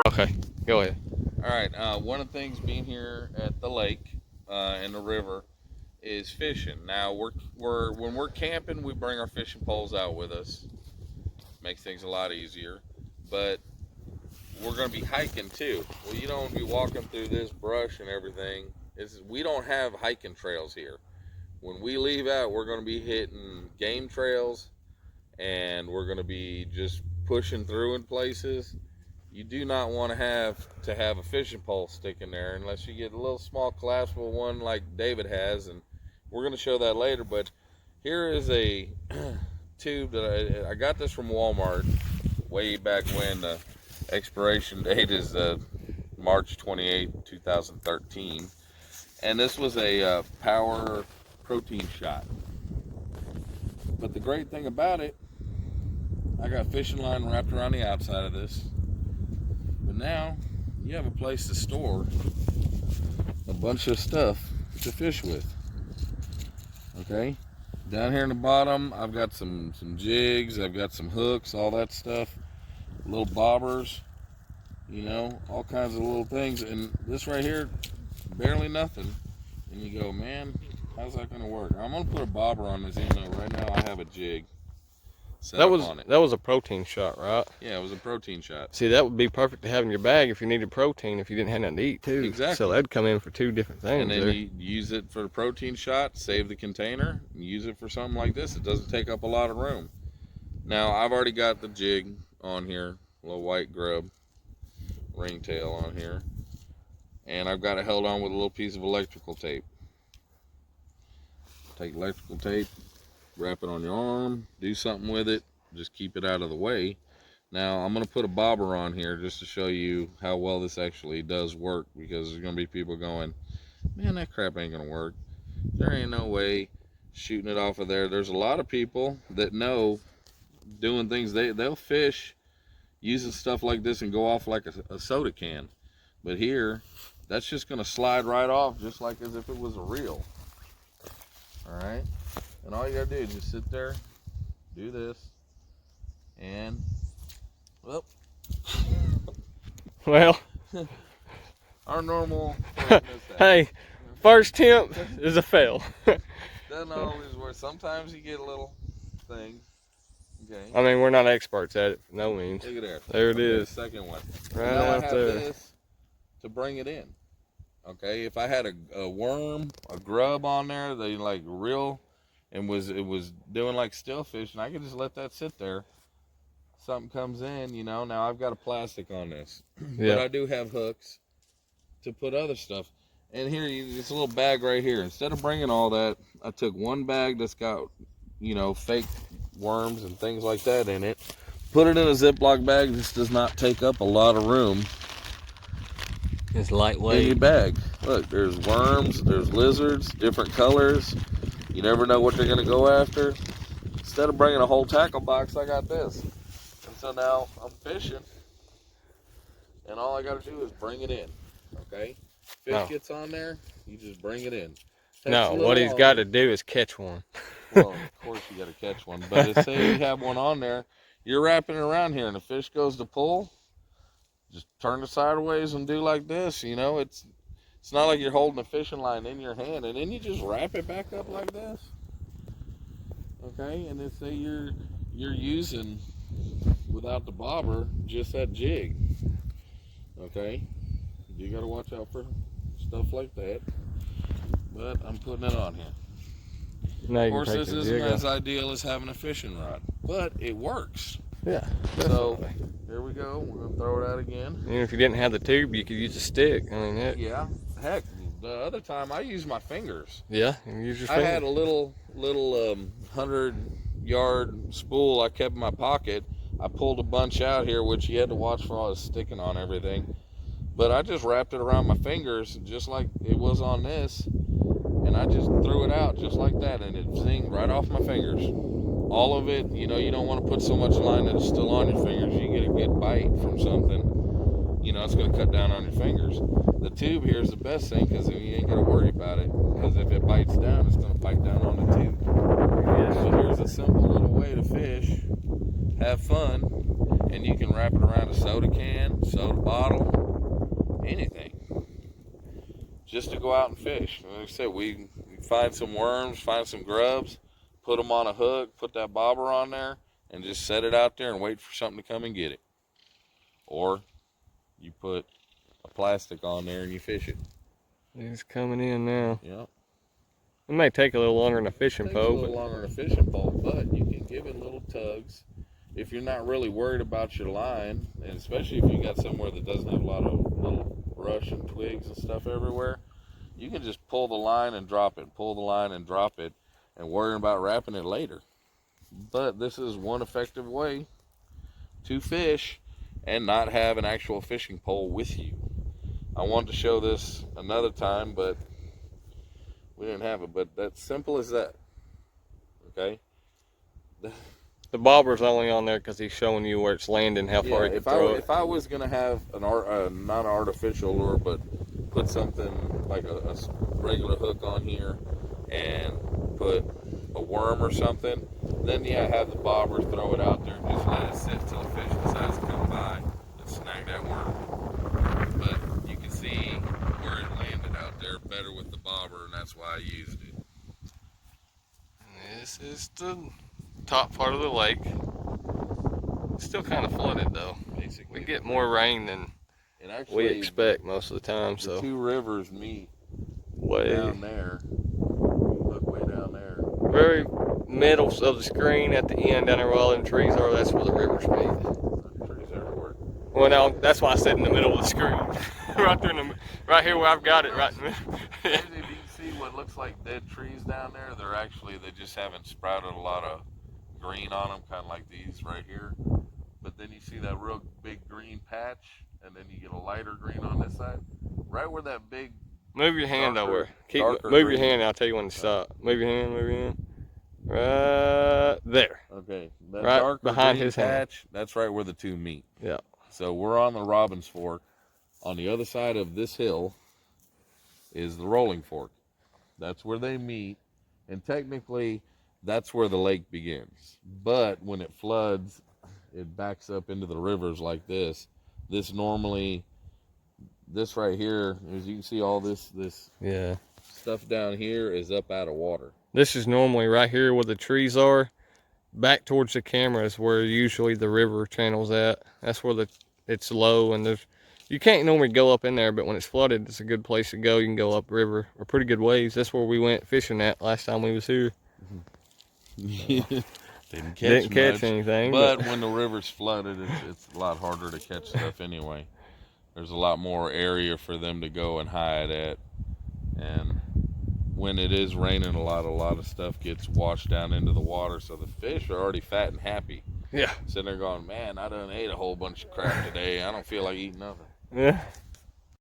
Okay, go ahead. All right. One of the things being here at the lake and the river is fishing. Now when we're camping, we bring our fishing poles out with us. Makes things a lot easier. But we're going to be hiking too. Well, you don't want to be walking through this brush and everything. We don't have hiking trails here. When we leave out, we're going to be hitting game trails, and we're going to be just pushing through in places. You do not want to have a fishing pole sticking there unless you get a little small collapsible one like David has, and we're going to show that later. But here is a tube that I got this from Walmart way back when. The expiration date is March 28, 2013, and this was a power protein shot. But the great thing about it, I got fishing line wrapped around the outside of this. But now you have a place to store a bunch of stuff to fish with. Okay, down here in the bottom, I've got some jigs, I've got some hooks, all that stuff, little bobbers, you know, all kinds of little things. And this right here, barely nothing. And you go, man, how's that gonna work? I'm gonna put a bobber on this, even though right now I have a jig set up on it. That was a protein shot, right? Yeah, it was a protein shot. See, that would be perfect to have in your bag if you needed protein, if you didn't have nothing to eat too. Exactly. So that'd come in for two different things. And then you use it for the protein shot, save the container, and use it for something like this. It doesn't take up a lot of room. Now, I've already got the jig on here, a little white grub ringtail on here, and I've got it held on with a little piece of electrical tape. Take electrical tape, wrap it on your arm, do something with it, just keep it out of the way. Now I'm going to put a bobber on here just to show you how well this actually does work, because there's going to be people going, man, that crap ain't going to work. There ain't no way shooting it off of there. There's a lot of people that know doing things, they'll fish using stuff like this and go off like a soda can. But here, that's just going to slide right off just like as if it was a reel. All right, and all you gotta do is just sit there, do this, and Well, our normal hey, first attempt is a fail. Doesn't always work. Sometimes you get a little thing. Okay. I mean, we're not experts at it, for no means. Look at there. There it is. Second one. Right now out I have there. this to bring it in. Okay, if I had a worm, a grub on there, they like real, and it was doing like stillfish, and I could just let that sit there. Something comes in, you know. Now I've got a plastic on this, Yeah. but I do have hooks to put other stuff. And here, this little bag right here. Instead of bringing all that, I took one bag that's got, you know, fake worms and things like that in it. Put it in a Ziploc bag. This does not take up a lot of room. It's In lightweight. your bag. Look, there's worms, there's lizards, different colors. You never know what they're going to go after. Instead of bringing a whole tackle box, I got this. And so now I'm fishing, and all I got to do is bring it in. Okay? Fish gets on there, you just bring it in. No, what he's got to do is catch one. Well, of course you got to catch one. But if, say you have one on there, you're wrapping it around here, and the fish goes to pull, just turn it sideways and do like this. You know, it's not like you're holding a fishing line in your hand, and then you just wrap it back up like this. Okay, and then say you're using, without the bobber, just that jig. Okay, you got to watch out for stuff like that. But I'm putting it on here. Now Of you course, can this take the isn't jig as off. ideal as having a fishing rod, but it works. Yeah. So definitely. here we go. We're gonna throw it out again. Even if you didn't have the tube, you could use a stick. I mean, Yeah. Heck, the other time I used my fingers. yeah, you can use your I finger. had a little 100-yard spool I kept in my pocket. I pulled a bunch out here, which you had to watch for all the sticking on everything. But I just wrapped it around my fingers, just like it was on this, and I just threw it out just like that, and it zinged right off my fingers. All of it, you know, you don't want to put so much line that it's still on your fingers. You get a good bite from something, you know, it's going to cut down on your fingers. The tube here is the best thing, because you ain't got to worry about it, because if it bites down, it's going to bite down on the simple little way to fish, have fun, and you can wrap it around a soda can, soda bottle, anything. Just to go out and fish. Like I said, we find some worms, find some grubs, put them on a hook, put that bobber on there, and just set it out there and wait for something to come and get it. Or you put a plastic on there and you fish it. It's coming in now. Yep. It may take a little longer than a fishing Takes a pole, little but longer than a fishing pole, but you can give it little tugs. If you're not really worried about your line, and especially if you got somewhere that doesn't have a lot of little brush and twigs and stuff everywhere, you can just pull the line and drop it, pull the line and drop it, and worry about wrapping it later. But this is one effective way to fish and not have an actual fishing pole with you. I wanted to show this another time, but we didn't have it. But that's simple as that. Okay? the bobber's only on there because he's showing you where it's landing, how far he can throw it. If I was going to have not an artificial lure, but put something like a regular hook on here and put a worm or something, then yeah, have the bobber throw it out there and just let it sit till the fish decides to come by and snag that worm. But you can see where it landed out there better with the bobber, and that's why I used it. And this is the top part of the lake. It's still kind of flooded though. Basically, We get more rain than and actually, we expect most of the time, the so two rivers meet way down there. Look way down there. very middle of the screen at the end down there where all them trees are, that's where the rivers meet. Trees everywhere. Well, now that's why I said in the middle of the screen. Right there in the, right here where I've got it, right in the middle. If you can see what looks like dead trees down there, they just haven't sprouted a lot of green on them, kind of like these right here. But then you see that real big green patch, and then you get a lighter green on this side. Right where that big, Move your hand Darker- over. Keep darker move your green. hand. I'll tell you when to stop. Move your hand. Move your hand. Right there. okay, that Right darker behind green his hand. patch, that's right where the two meet. Yeah. So we're on the Robbins Fork. On the other side of this hill is the Rolling Fork. That's where they meet, and technically that's where the lake begins. But when it floods, it backs up into the rivers like this. This right here, as you can see, all this Yeah. stuff down here is up out of water. This is normally right here where the trees are. Back towards the camera is where usually the river channel's at. That's where it's low, and you can't normally go up in there, but when it's flooded, it's a good place to go. You can go up river a pretty good ways. That's where we went fishing at last time we was here. Didn't Didn't catch much. anything, But when the river's flooded, it's a lot harder to catch stuff anyway. There's a lot more area for them to go and hide at. And when it is raining a lot of stuff gets washed down into the water. So the fish are already fat and happy. Yeah. Sitting there going, man, I done ate a whole bunch of crap today. I don't feel like eating nothing. Yeah.